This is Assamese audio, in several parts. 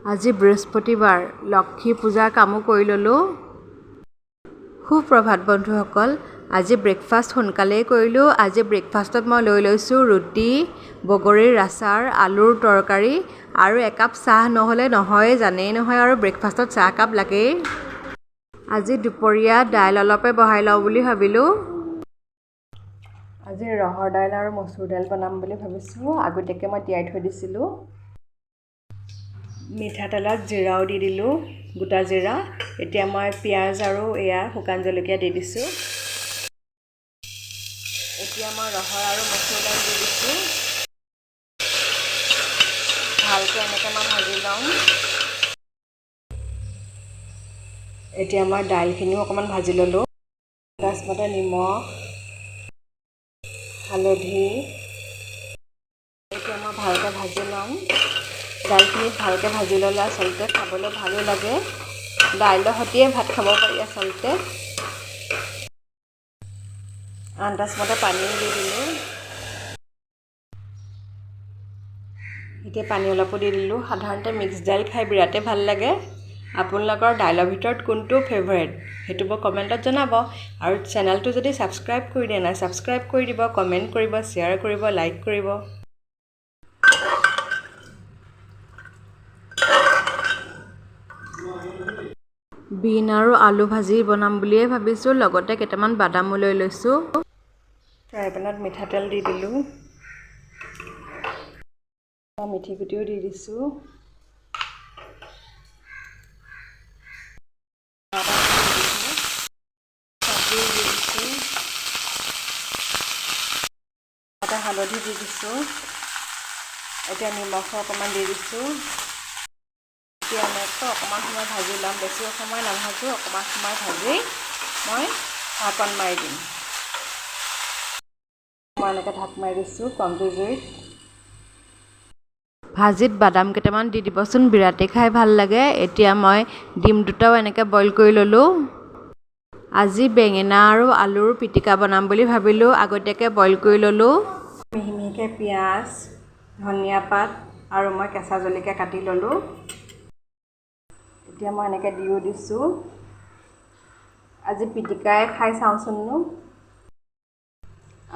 আজি বৃহস্পতিবাৰ লক্ষ্মী পূজাৰ কামো কৰি ল'লোঁ। সুপ্ৰভাত বন্ধুসকল, আজি ব্ৰেকফাষ্ট সোনকালেই কৰিলোঁ। আজি ব্ৰেকফাষ্টত মই লৈ লৈছোঁ ৰুটি, বগৰীৰ আচাৰ, আলুৰ তৰকাৰী আৰু একাপ চাহ নহ'লে নহয়েই, জানেই নহয় আৰু ব্ৰেকফাষ্টত চাহ একাপ লাগেই। আজি দুপৰীয়া দাইল অলপে বহাই লওঁ বুলি ভাবিলোঁ। আজি ৰহৰ দাইল আৰু মচুৰ দাইল বনাম বুলি ভাবিছোঁ। আগতীয়াকৈ মই তিয়াই থৈ দিছিলোঁ। মিঠাতেলত জিৰাও দি দিলোঁ, গোটা জিৰা। এতিয়া মই পিঁয়াজ আৰু শুকান জলকীয়া দি দিছোঁ। এতিয়া মই ৰহৰ আৰু মচুৰ দাইল দি দিছোঁ। ভালকৈ এনেকৈ মই ভাজি লওঁ। এতিয়া মই দাইলখিনিও অকণমান ভাজি ল'লোঁ। তাৰপিছতে নিমখ, হালধি, এতিয়া মই ভালকৈ ভাজি ল'ম। দাইলখিনি ভালকৈ ভাজি ল'লে আচলতে খাবলৈ ভালো লাগে। দাইলৰ সৈতেই ভাত খাব পাৰি আচলতে। আন্দাজমতে পানীও দি দিলোঁ। এতিয়া পানী অলপো দি দিলোঁ। সাধাৰণতে মিক্স দাইল খাই বিৰাটেই ভাল লাগে। আপোনালোকৰ দাইলৰ ভিতৰত কোনটো ফেভাৰেট সেইটো মোক কমেণ্টত জনাব। আৰু চেনেলটো যদি ছাবস্ক্ৰাইব কৰি দিয়া নাই, ছাবস্ক্ৰাইব কৰি দিব, কমেণ্ট কৰিব, শ্বেয়াৰ কৰিব, লাইক কৰিব। বিন আৰু আলু ভাজি বনাম বুলিয়ে ভাবিছোঁ। লগতে কেইটামান বাদামো লৈ লৈছোঁ। ফ্ৰাই পেনত মিঠাতেল দি দিলোঁ। মিঠি গুটিও দি দিছোঁ। চাবজি দি দিছোঁ। এটা হালধি দি দিছোঁ। এতিয়া নিমখ অকণমান দি দিছোঁ। এতিয়া এনেকৈ অকণমান সময় ভাজি ল'ম। বেছি সময় নাভাজোঁ, অকণমান সময় ভাজি মই ঢাকন মাৰি দিম। মই এনেকৈ ঢাক মাৰি দিছোঁ কমটি জুইত। ভাজিত বাদাম কেইটামান দি দিবচোন, বিৰাটেই খাই ভাল লাগে। এতিয়া মই ডিম দুটাও এনেকৈ বইল কৰি ল'লোঁ। আজি বেঙেনা আৰু আলুৰ পিটিকা বনাম বুলি ভাবিলোঁ। আগতীয়াকৈ বইল কৰি ল'লোঁ। মিহি মিহিকৈ পিঁয়াজ, ধনিয়া পাত আৰু মই কেঁচা জলকীয়া কাটি ল'লোঁ। এতিয়া মই এনেকৈ দিও দিছোঁ। আজি পিটিকাই খাই চাওঁচোননো।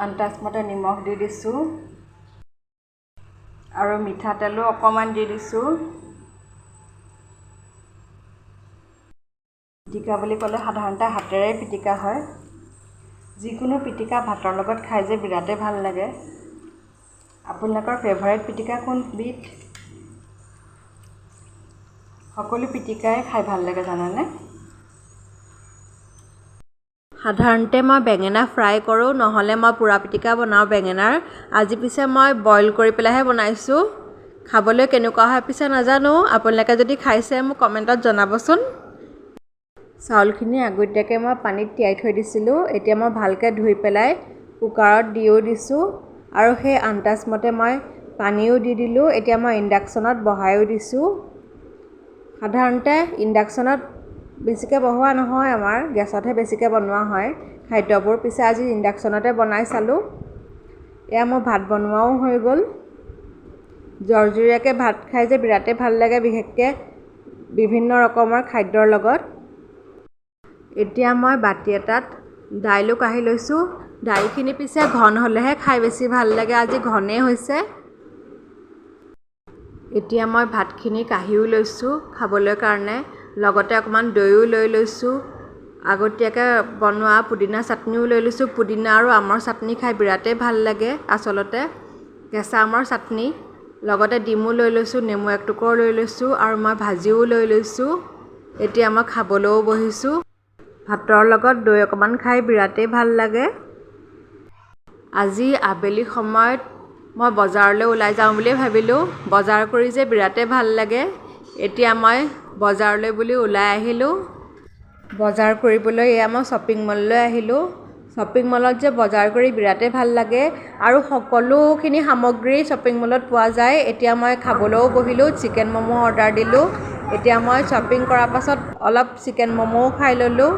আন্দাজমতে নিমখ দি দিছোঁ আৰু মিঠাতেলো অকণমান দি দিছোঁ। পিটিকা বুলি ক'লে সাধাৰণতে হাতেৰে পিটিকা হয়। যিকোনো পিটিকা ভাতৰ লগত খাই যে বিৰাটেই ভাল লাগে। আপোনালোকৰ ফেভাৰেট পিটিকা কোনবিধ? সকলো পিটিকাই খাই ভাল লাগে জানেনে। সাধাৰণতে মই বেঙেনা ফ্ৰাই কৰোঁ, নহ'লে মই পোৰা পিটিকা বনাওঁ বেঙেনাৰ। আজি পিছে মই বইল কৰি পেলাইহে বনাইছোঁ। খাবলৈ কেনেকুৱা হয় পিছে নাজানো। আপোনালোকে যদি খাইছে মোক কমেণ্টত জনাবচোন। চাউলখিনি আগতীয়াকৈ মই পানীত তিয়াই থৈ দিছিলোঁ। এতিয়া মই ভালকৈ ধুই পেলাই কুকাৰত দিও দিছোঁ আৰু সেই আন্দাজমতে মই পানীও দি দিলোঁ। এতিয়া মই ইণ্ডাকশ্যনত বহাইও দিছোঁ। সাধাৰণতে ইণ্ডাকশ্যনত বেছিকৈ বহোৱা নহয়, আমাৰ গেছতহে বেছিকৈ বনোৱা হয় খাদ্যবোৰ। পিছে আজি ইণ্ডাকশ্যনতে বনাই চালোঁ। এয়া মোৰ ভাত বনোৱাও হৈ গ'ল। জৰজৰীয়াকৈ ভাত খাই যে বিৰাটেই ভাল লাগে, বিশেষকৈ বিভিন্ন ৰকমৰ খাদ্যৰ লগত। এতিয়া মই বাতি এটাত দাইলো কাঢ়ি লৈছোঁ। দাইলখিনি পিছে ঘন হ'লেহে খাই বেছি ভাল লাগে। আজি ঘনেই হৈছে। এতিয়া মই ভাতখিনি কাঢ়িও লৈছোঁ খাবলৈ কাৰণে। লগতে অকণমান দৈও লৈ লৈছোঁ। আগতীয়াকৈ বনোৱা পুদিনা চাটনিও লৈ লৈছোঁ। পুদিনা আৰু আমৰ চাটনি খাই বিৰাটেই ভাল লাগে আচলতে, কেঁচা আমৰ চাটনি। লগতে ডিমো লৈ লৈছোঁ, নেমু এটুকুৰাও লৈ লৈছোঁ আৰু মই ভাজিও লৈ লৈছোঁ। এতিয়া মই খাবলৈও বহিছোঁ। ভাতৰ লগত দৈ অকণমান খাই বিৰাটেই ভাল লাগে। আজি আবেলি সময়ত মই বজাৰলৈ ওলাই যাওঁ বুলিয়ে ভাবিলোঁ। বজাৰ কৰি যে বিৰাটেই ভাল লাগে। এতিয়া মই বজাৰলৈ বুলি ওলাই আহিলোঁ। বজাৰ কৰিবলৈ এয়া মই শ্বপিং মললৈ আহিলোঁ। শ্বপিং মলত যে বজাৰ কৰি বিৰাটেই ভাল লাগে আৰু সকলোখিনি সামগ্ৰী শ্বপিং মলত পোৱা যায়। এতিয়া মই খাবলৈও বহিলোঁ। চিকেন ম'ম' অৰ্ডাৰ দিলোঁ। এতিয়া মই শ্বপিং কৰাৰ পাছত অলপ চিকেন ম'ম'ও খাই ল'লোঁ।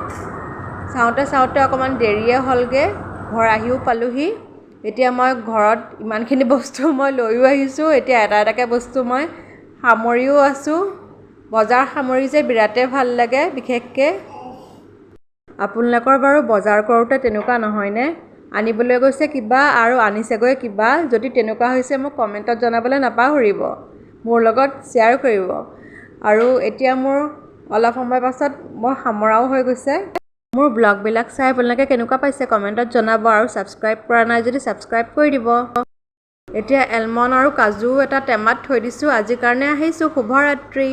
চাওঁতে চাওঁতে অকণমান দেৰিয়ে হ'লগৈ। ঘৰ আহিও পালোহি। এতিয়া মই ঘৰত ইমানখিনি বস্তু মই লৈও আহিছোঁ। এতিয়া এটা এটাকৈ বস্তু মই সামৰিও আছোঁ। বজাৰ সামৰি যে বিৰাটেই ভাল লাগে বিশেষকৈ। আপোনালোকৰ বাৰু বজাৰ কৰোঁতে তেনেকুৱা নহয়নে? আনিবলৈ গৈছে কিবা আৰু আনিছেগৈ কিবা। যদি তেনেকুৱা হৈছে মোক কমেণ্টত জনাবলৈ নাপাহৰিব, মোৰ লগত শ্বেয়াৰ কৰিব। আৰু এতিয়া মোৰ অলপ সময় পাছত মই সামৰাও হৈ গৈছে। মোৰ ব্লগবিলাক চাই আপোনালোকে কেনেকুৱা পাইছে কমেণ্টত জনাব আৰু ছাবস্ক্ৰাইব কৰা নাই যদি ছাবস্ক্ৰাইব কৰি দিব। এতিয়া এলমণ্ড আৰু কাজু এটা টেমাত থৈ দিছোঁ। আজিৰ কাৰণে আহিছোঁ। শুভৰাত্ৰি।